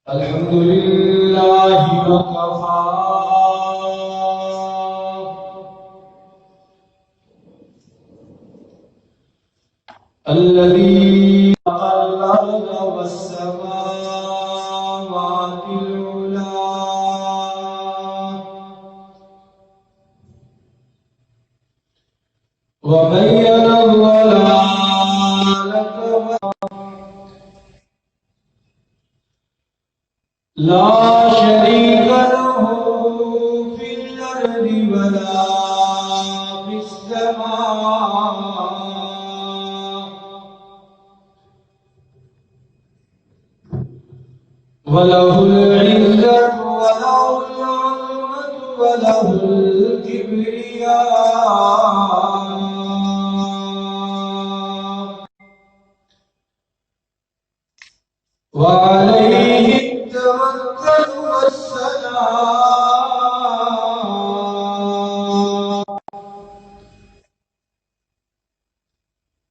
الحمد لله وكفى الذي خلق الأرض والسماوات العلى وبين الضلالة لا شريك له في الأرض ولا في السماء وله العزة وله العظمة وله الكبرياء وعليه التوكل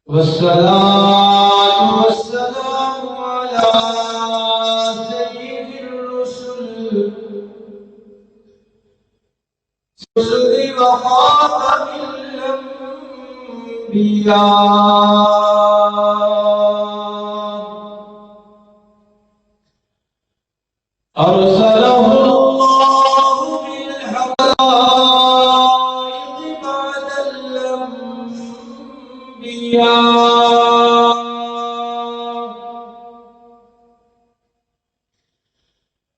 والصلاة والسلام على سيد الرسل وخاتم الأنبياء أرسله الله بالحقائق بعد الأنبياء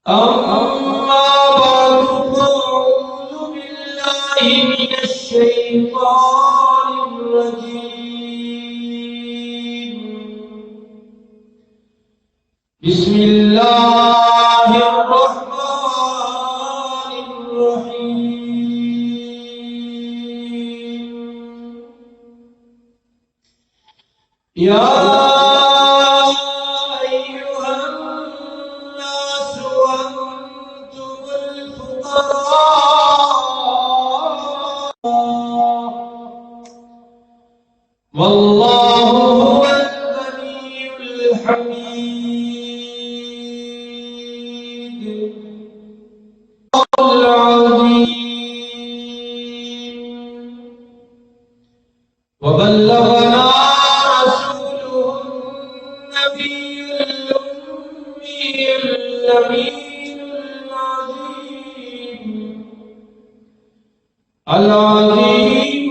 أما بعد فأعوذ بالله من الشيطان الرجيم بسم الله الرحمن الرحيم يا أيها الناس أنتم الفقراء والله هو الغني الحميد العظيم وبلغنا رسوله النبي الأمي الأمين العظيم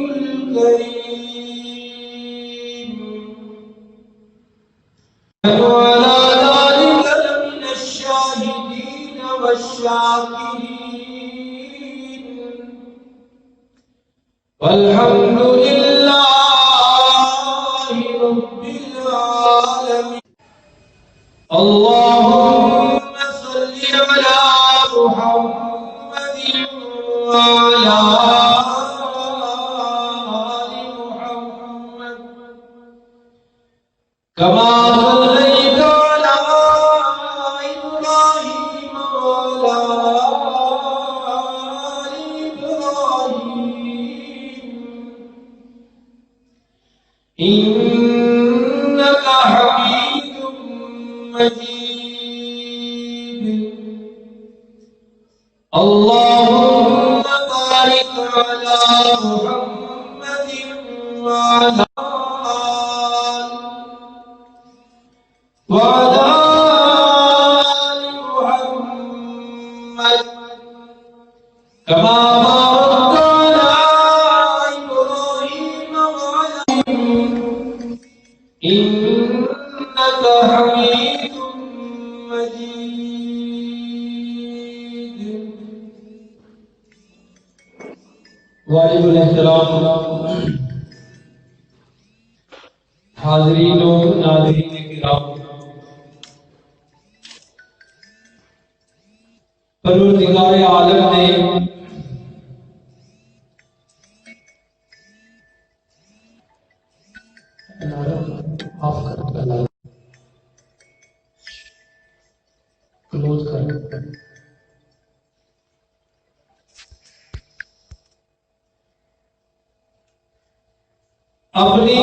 الكريم وعلى ذلك لمن الشاهدين والشاكرين والحمد لله رب العالمين اللهم صل على محمد وعلى آل محمد كما صليت على إبراهيم وعلى آل إبراهيم إنك حميد مجيد اللهم بارك على محمد وعلى آل محمد كما باركت على إبراهيم وعلى إنك حميد مجيد. وعلیکم السلام حاضرین و ناظرین کرام، پروردگار عالم نے کلوز کر اپنی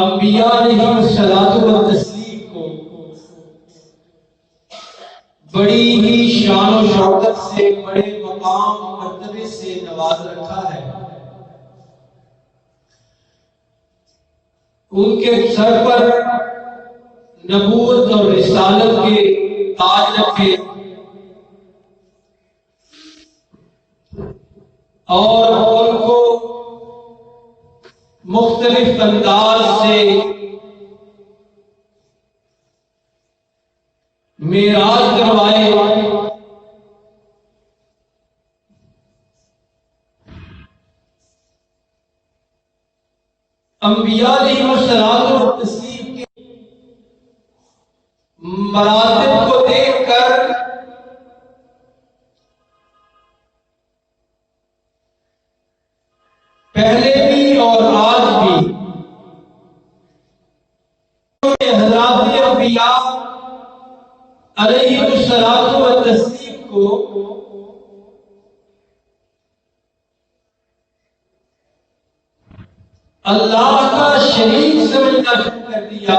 انبیاء علیہ الصلوۃ والتسلیم بڑی ہی شان و شوکت سے، بڑے مقام مرتبے سے نواز رکھا ہے. ان کے سر پر نبوت اور رسالت کے تاج رکھے اور ان کو مختلف انداز سے معراج کروائے. انبیاء علیہ الصلوۃ والتسلیم کے مراتب کو دیکھ کر پہلے بھی اور آج بھی حضرات انبیاء علیہ الصلوۃ والتسلیم کو اللہ کا شریک سمجھنا شروع کر دیا.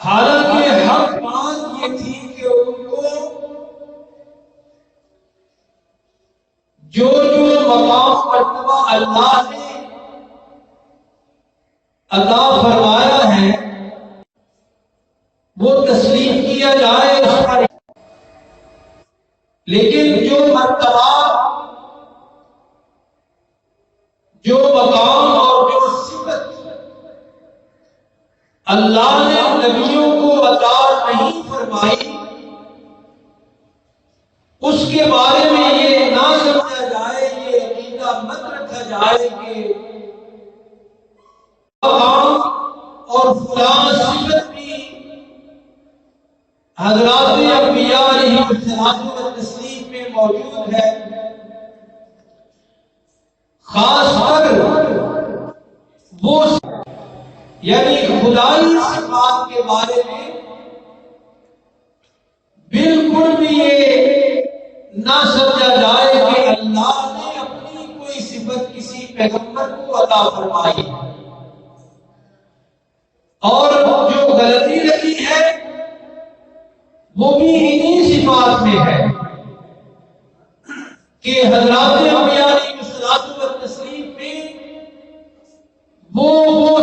حالانکہ حق بات یہ تھی کہ ان کو جو مقام مرتبہ اللہ نے عطا فرمایا ہے وہ تسلیم کیا جائے اس پر. لیکن جو مرتبہ، جو مقام اور جو صفت اللہ نے نبیوں کو عطا نہیں فرمائی، اس کے بارے میں یہ نہ سمجھا جائے، یہ عقیدہ مت رکھا جائے کہ مقام اور فلاں صفت بھی حضرات انبیاء علیہ الصلوۃ والتسلیم میں موجود ہے. خاص کر وہ یعنی خدائی صفات کے بارے میں بالکل بھی یہ نہ سمجھا جائے کہ اللہ نے اپنی کوئی صفت کسی پیغمبر کو عطا فرمائی ہے. اور جو غلطی رہی ہے وہ بھی انہی صفات میں ہے کہ حضرات انبیاء علیہ الصلوۃ والتسلیم میں وہ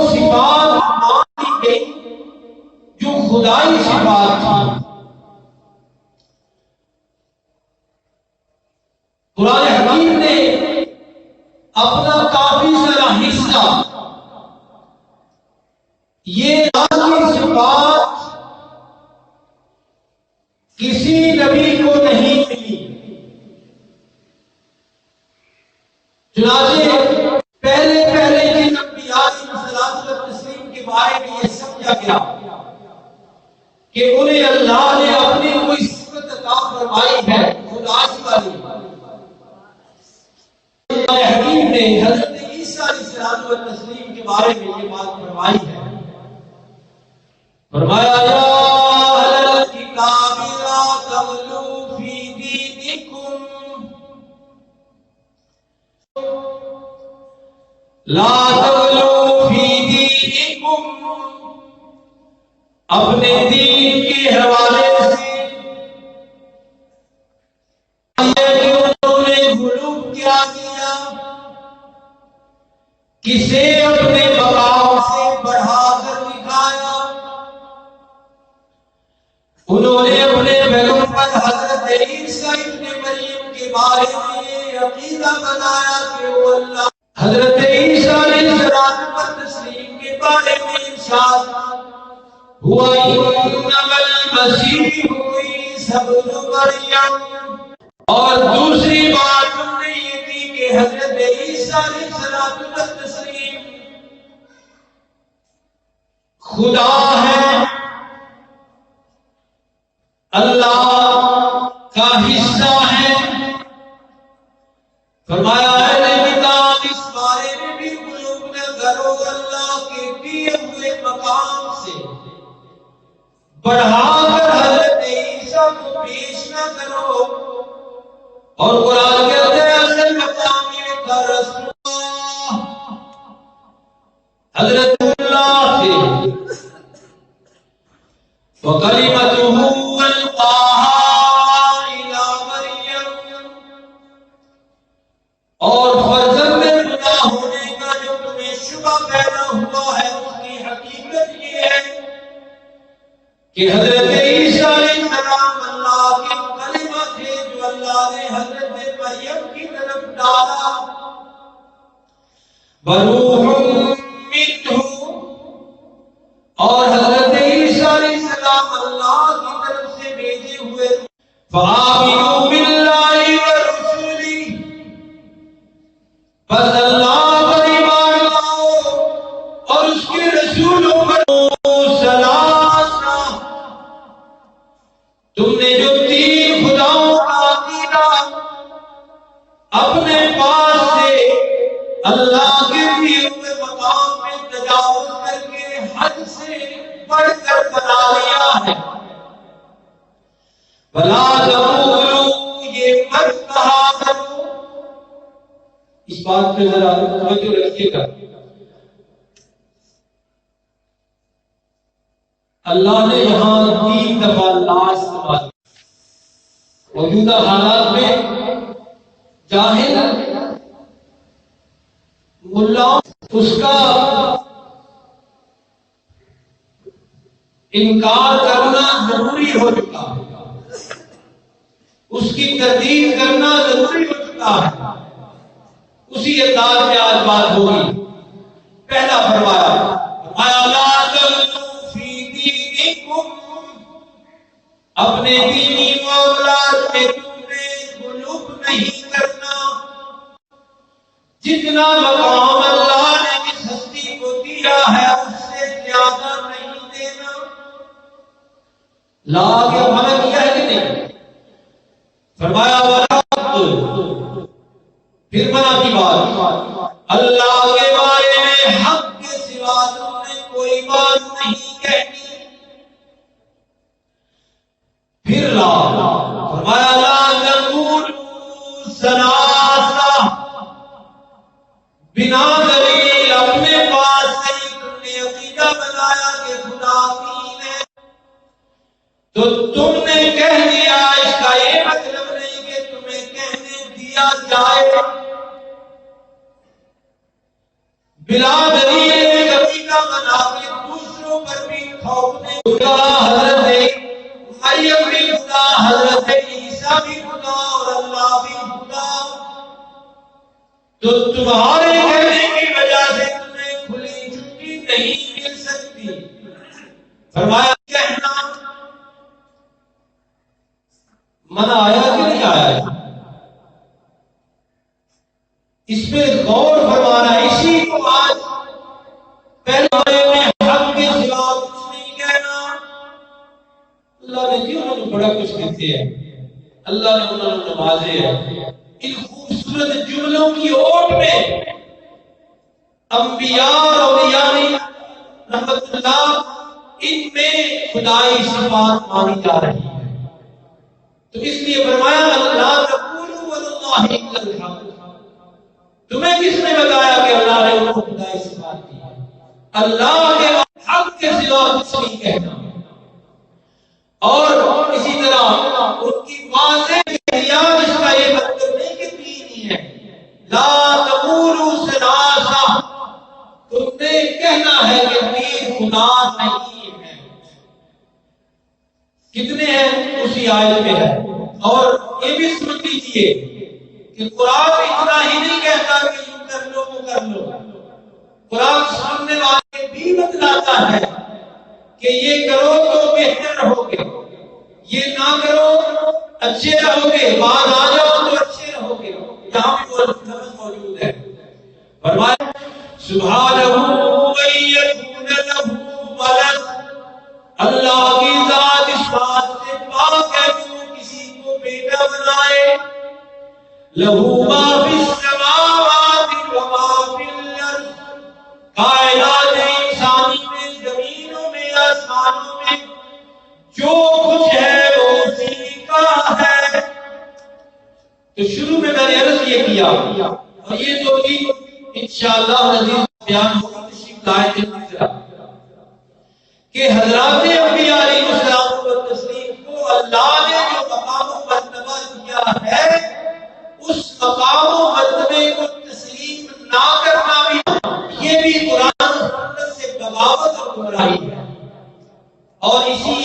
صفات مان لی گئی جو خدائی صفات تھی. قرآن حکیم نے اپنا کافی سارا حصہ یہ صفات کسی نبی کو نہیں ملی. چنانچہ پہلے جن انبیاء علیہ الصلوۃ والتسلیم کے بارے میں یہ سمجھا گیا کہ انہیں اللہ نے اپنی کوئی صفت عطا فرمائی ہے خدائی والی. حکیم نے حضرت عیسیٰ علیہ الصلوۃ والتسلیم کے بارے میں یہ بات فرمائی ہے. فرمایا یا اہل الکتاب لا تغلوا فی دینکم لا تغلوا فی دینکم، اپنے دین کے حوالے سے انہوں نے غلو کیا کیا، کسے اپنے مقام سے بڑھا کر دکھایا. انہوں نے اپنے پیغمبر حضرت عیسیٰ ابن مریم کے بارے میں یہ عقیدہ بنایا کہ وہ اللہ. حضرت عیسیٰ علیہ السلام والتسلیم کے بارے میں ارشاد ہوا انما المسیح عیسی ابن مریم. اور دوسری بات ہم نے یہ کی کہ حضرت عیسیٰ علیہ السلام والتسلیم خدا ہے، اللہ کا حصہ ہے. فرمایا اہل کتاب اس بارے میں بھی قلوب نہ کرو، اللہ کے دیے ہوئے مقام سے بڑھا کر حضرت عیسیٰ کو پیش نہ کرو. اور قرآن کہتے ہیں اصل مقام یہ تھا رسول اللہ وَكَلِمَتُهُ أَلْقَاهَا إِلَى مَرْيَمَ، اور فرزند خدا ہونے کا جو تمہیں شبہ پیدا ہوا ہے اس کی حقیقت یہ ہے کہ حضرت عیسیٰ علیہ السلام اللہ کے کلمہ تھے جو اللہ نے حضرت مریم کی طرف ڈالا. وَرُوحٌ مِّنْهُ، اور حضرت عیسیٰ علیہ السلام اللہ کی طرف سے بھیجے ہوئے. فَآمِنُوا بِاللَّهِ وَرُسُلِهِ، بس اللہ پر ایمان لاؤ اور اس کے رسولوں پر. ثلاثہ، تم نے جو تین خداؤں کا عقیدہ اپنے پاس سے اللہ کے دیے ہوئے مقام میں تجاوز کر کے حد سے بڑھ کر بنا لیا ہے. وَلَا تَقُولُوا، یہ مت کہا کرو. اس بات پہ ذرا توجہ رکھیے گا. اللہ نے یہاں 3 دفعہ لا استعمال کیا. موجودہ حالات میں جاہل ملا اس کا انکار کرنا ضروری ہو چکا ہے، اس کی تردید کرنا ضروری ہو چکا ہے. اسی انداز میں آج بات ہوگی. پہلا فرمایا لا تغلوا فی دینکم، اپنے دینی معاملات میں تم نے غلو نہیں کرنا. جتنا مقام اللہ نے اس ہستی کو دیا ہے اس سے زیادہ نہیں دینا. لا کے منع کیا ہے کہ نہیں؟ فرمایا پھر منع کی بات، اللہ کے بارے میں حق کے سوا تم نے کوئی بات نہیں کہنی. پھر لا فرمایا لا تقولوا ثلاثہ، بنا دلیل اپنے پاس سے تم نے عقیدہ بنایا کہ خدا تین ہے تو تم نے کہہ دیا. اس کا یہ مطلب نہیں کہ تمہیں کہنے دیا جائے. بلا دلیل ایک عقیدہ بنا کے دوسروں پر بھی تھوپنے. حضرت مریم بھی خدا، حضرت عیسیٰ بھی خدا اور اللہ بھی خدا. تو تمہارے کہنے کی وجہ سے تمہیں کھلی چھٹی نہیں مل سکتی. فرمایا کہنا منع آیا کہ نہیں آیا؟ اس پہ غور فرمانا. اسی کو آج پہلے میں حق کے سوا کچھ نہیں کہنا. اللہ نے کیوں انہوں بڑا کچھ کہتے ہیں، اللہ نے انہوں نے نوازے ہیں. ان خوبصورت جملوں کی اوٹ میں انبیاء اور اولیاء رحمت اللہ ان میں خدائی صفات مانی جا رہی ہے. تو اس لیے فرمایا اللہ تقولوا واللہ الا الحق. تمہیں کس نے بتایا کہ اللہ نے ان کو خدائی صفات دی ہے؟ اللہ کے حق کے سوا کچھ نہیں کہنا. اور اسی طرح ان کی واضح احتیاط اس کا یہ مطلب نہیں کہ تین ہی ہے. لا تقولوا ثلاثہ، تم نے کہنا ہے کہ تین خدا نہیں ہے. کتنے ہیں اسی آیت میں ہے. اور یہ بھی سمجھ لیجیے کہ قرآن اتنا ہی نہیں کہتا کہ یوں کر لو وہ کر لو. قرآن سامنے والے بھی بتلاتا ہے کہ یہ کرو تو بہتر رہو گے، یہ نہ کرو اچھے رہو گے، بعد آ جاؤ تو اچھے رہو گے. یہاں بھی وہ لفظ موجود ہے. فرمایا سبحانہ وَيَكُونَ لَهُ وَلَدٌ، اللہ کی ذات اس بات سے پاک ہے کہ وہ کسی کو بیٹا بنائے. لَهُ مَا فِي السَّمَاوَاتِ وَمَا فِي الْأَرْضِ، کائنات انسانی میں، زمینوں میں، آسمانوں میں جو کچھ ہے وہ اسی کا ہے. تو شروع میں نے عرض یہ کیا اور یہ تو بھی انشاءاللہ عزیز بیان ہوگی تشریف لائے کہ حضرات انبیاء علیہ السلام بھی قرآن سنت سے بغاوت اور گمراہی ہے، اور اسی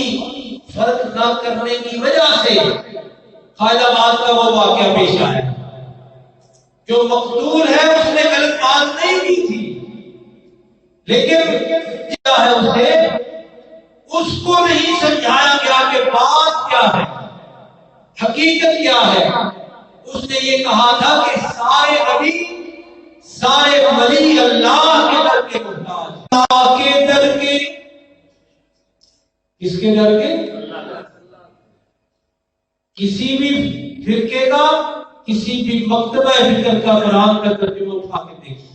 فرق نہ کرنے کی وجہ سے خالد آباد کا وہ واقعہ پیش آیا۔ جو مقتول ہے اس نے غلط بات نہیں کی تھی، لیکن کیا ہے اسے اس کو نہیں سمجھایا گیا کہ بات کیا ہے، حقیقت کیا ہے۔ اس نے یہ کہا تھا کہ سارے نبی سارے ولی اللہ کے در کے محتاج، اللہ کے در کے، کس کے در کے؟ کسی بھی فرقے کا، کسی بھی مکتبہ فکر کا قرآن کا ترجمہ اٹھا کے دیکھیے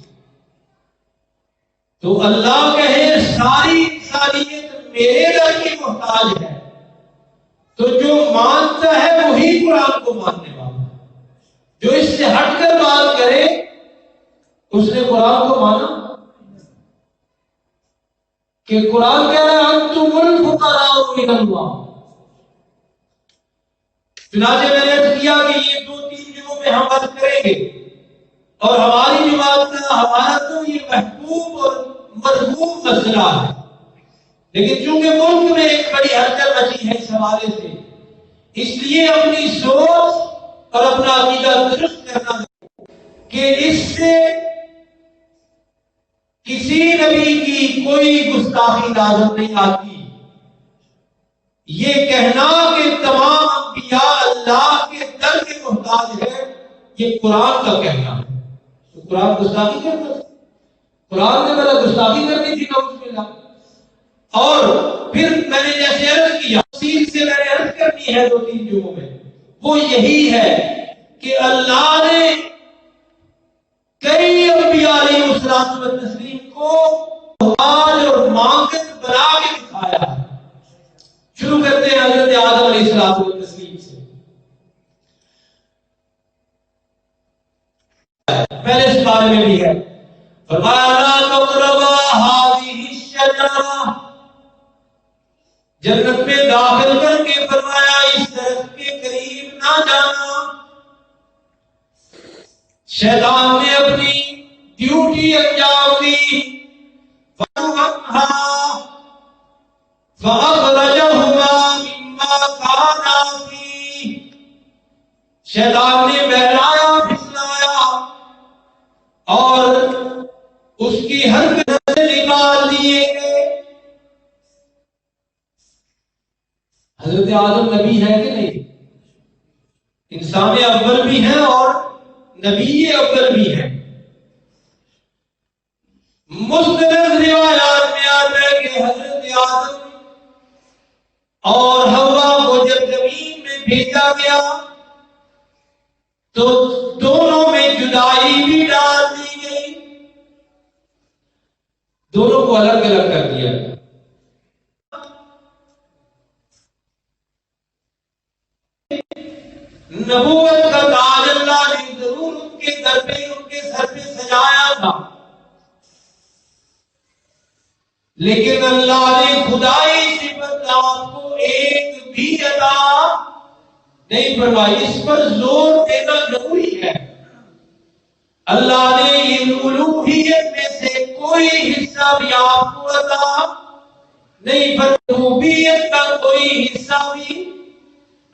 تو اللہ کہے ساری انسانیت میرے در کی محتاج ہے، تو جو مانتا ہے وہی قرآن کو ماننے والا ہے۔ جو اس سے ہٹ کر بات کرے اس نے قرآن کو مانا کہ قرآن کہہ رہا ہے انتم الفقراء الی اللہ۔ چنانچہ میں نے عرض کیا کہ یہ 2-3 دنوں میں ہم بات کریں گے، اور ہماری جماعت کا ہمارا تو یہ محبوب اور مرغوب مسئلہ ہے، لیکن چونکہ ملک میں ایک بڑی ہلچل مچی ہے اس حوالے سے، اس لیے اپنی سوچ اور اپنا عقیدہ درست کرنا کہ اس سے کسی نبی کی کوئی گستاخی لازم نہیں آتی۔ یہ کہنا کہ تمام انبیاء اللہ کے در کے محتاج ہے، یہ قرآن کا کہنا ہے۔ تو قرآن گستاخی کرتا ہے، قرآن نے میرا گستاخی کرنی تھی نعوذ باللہ۔ اور پھر میں نے جیسے عرض کیا، تفصیل سے میں نے عرض کرنی ہے 2-3 جمعوں میں، وہ یہی ہے کہ اللہ نے کئی انبیاء علیہ الصلوۃ والتسلیم کو محتاج اور مانگت بنا کے دکھایا ہے۔ شروع کرتے ہیں حضرت آدم علیہ الصلوۃ والتسلیم سے۔ پہلے اس بارے میں بھی ہے، فرمایا لا تقربا هذه الشجرہ، جنت میں داخل کر کے فرمایا اس درخت کے قریب نہ جانا۔ شیطان نے اپنی ڈیوٹی انجام دی، فَأَخْرَجَهُمَا مِمَّا كَانَا فِيهِ، شیطان نے بہلایا پھسلایا اور اس کی حرکت سے نکال دیے گئے۔ حضرت آدم نبی ہے کہ نہیں؟ انسان اول بھی ہیں اور نبی اول بھی ہیں۔ مستند روایات میں آتا ہے کہ حضرت آدم اور حوا کو جب زمین میں بھیجا گیا تو دونوں میں جدائی بھی ڈال دی گئی، دونوں کو الگ الگ کر دیا۔ نبوت کا تاج اللہ نے ضرور ان کے در پہ ان کے سر پہ سجایا تھا، لیکن اللہ نے خدائی صفت آپ کو ایک بھی عطا نہیں فرمائی۔ اس پر زور دینا ضروری ہے۔ اللہ نے ان الوہیت میں سے کوئی حصہ بھی آپ کو عطا نہیں فرمایا، ربوبیت کا کوئی حصہ بھی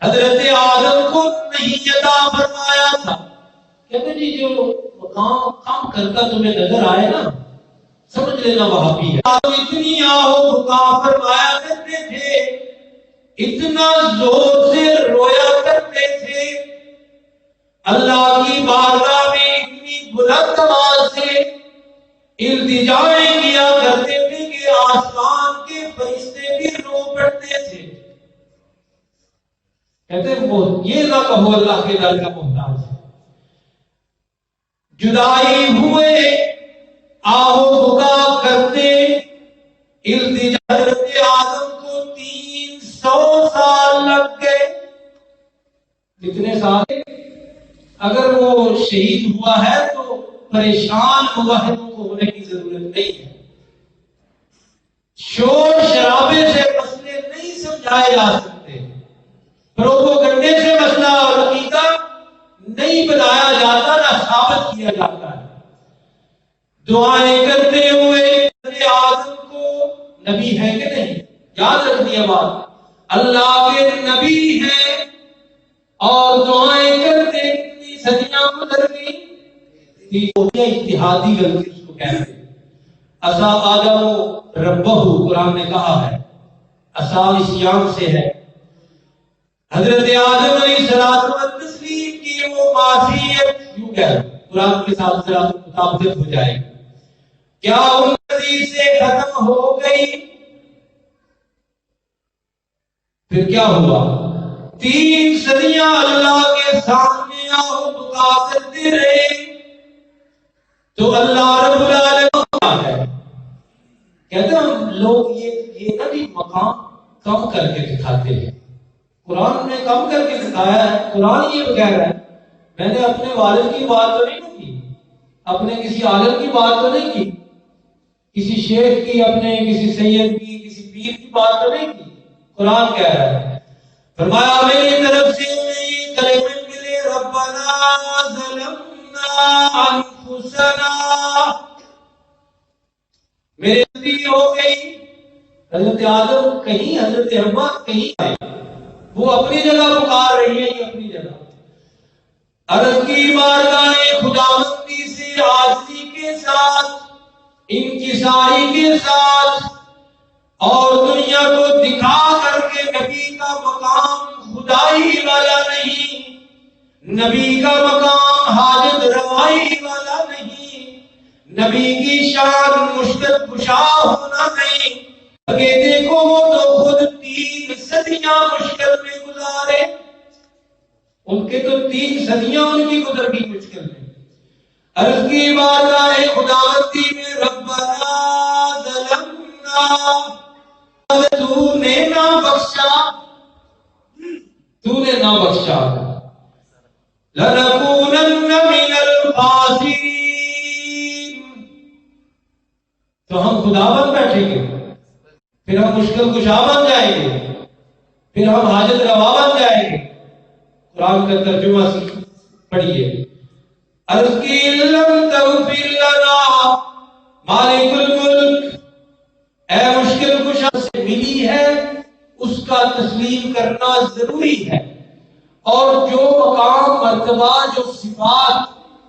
حضرت آدم کو نہیں عطا فرمایا تھا۔ کہتے جی جو کام کرتا تمہیں نظر آئے نا، سمجھ لینا وہاں بھی ہے۔ اتنی آہو بکا فرمایا کرتے تھے، اتنا زور سے رویا کرتے تھے، اللہ کی بارگاہ میں اتنی بلند آواز سے التجائیں کیا کرتے تھے کہ آسمان کے فرشتے بھی رو پڑتے تھے۔ کہتے ہیں وہ یہ نہ کہو اللہ کے در کا محتاج ہے۔ جدائی ہوئے، آہو بکا کرتے، التجا حضرت آدم کو 300 سال لگ گئے۔ کتنے سال؟ اگر وہ شہید ہوا ہے تو پریشان موحدوں کو ہونے کی ضرورت نہیں ہے۔ شور شرابے سے مسئلے نہیں سمجھائے جا سکتے، پروپیگنڈے سے مسئلہ اور عقیدہ نہیں بنایا جاتا، نہ ثابت کیا جاتا ہے۔ دعائیں کرتے ہوئے آدم کو نبی ہے کہ نہیں؟ یاد رکھنی ہے بات، اللہ کے نبی ہیں اور دعائیں کرتے کتنی صدیاں گزر گئی تھی، اجتہادی غلطی اس کو کہتے ہیں۔ عصا آدم ربہ، قرآن نے کہا ہے، عصا اس یام سے ہے۔ حضرت آدم علیہ السلام تسلیم کی وہ معصیت، یوں کہہ قرآن کے ساتھ ذرا مطابقت ہو جائے، کیا ان سے ختم ہو گئی؟ پھر کیا ہوا؟ 3 صدیاں اللہ کے سامنے آؤ دعا کرتے رہے تو اللہ رب العالمین ہے کہتے ہیں لوگ یہ نہ بھی مقام کم کر کے دکھاتے ہیں، قرآن نے کم کر کے دکھایا ہے۔ قرآن یہ کہہ رہا ہے، میں نے اپنے والد کی بات تو نہیں کی، اپنے کسی عالم کی بات تو نہیں کی، کسی شیخ کی، اپنے کسی سید کی، کسی پیر کی بات تو نہیں کی۔ قرآن کہہ رہا ہے، فرمایا میری طرف سے یہ کلمہ ملے، ربنا ظلمنا انفسنا، میرے غلطی ہو گئی۔ حضرت آدم کہیں، حضرت حوا کہیں آئے، وہ اپنی جگہ پکار رہی ہے، یہ اپنی جگہ عرض کی بارگاہ خداوندی سے عاجزی کے ساتھ، انکساری کے ساتھ، اور دنیا کو دکھا کر کے نبی کا مقام خدائی والا نہیں، نبی کا مقام حاجت روائی والا نہیں، نبی کی شان مشکل کشا ہونا نہیں۔ اگر دیکھو وہ تو خود 3 صدیاں مشکل میں گزارے، ان کے تو 3 صدیاں ان کی گزر گئی مشکل میں۔ عرض کی بارگاہ خداوندی میں ربنا ظلمنا، تو نے نہ بخشا، تو نے نہ بخشا، لنکونن من الخاسرین، تو ہم خداوند بیٹھیں گے، پھر ہم مشکل کشا بن جائیں گے، پھر ہم حاجت روا بن جائیں گے۔ قرآن کا ترجمہ پڑھیے، عرض کی لم تغفر لنا مالک الملک، اے مشکل کشا سے ملی ہے اس کا تسلیم کرنا ضروری ہے، اور جو مقام مرتبہ جو صفات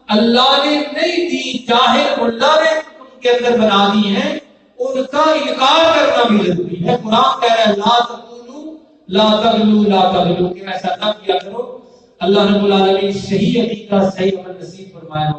اللہ نے نہیں دی، جاہل ملا نے ان کے اندر بنا دی ہیں، ان کا انکار کرنا بھی ضروری ہے۔ قرآن کہہ رہا ہے لا تقولوا لا تغلو لا تغلو، کہ ایسا نہ کیا کرو۔ اللہ رب العالمین صحیح عقیدہ صحیح عمل نصیب فرمائے۔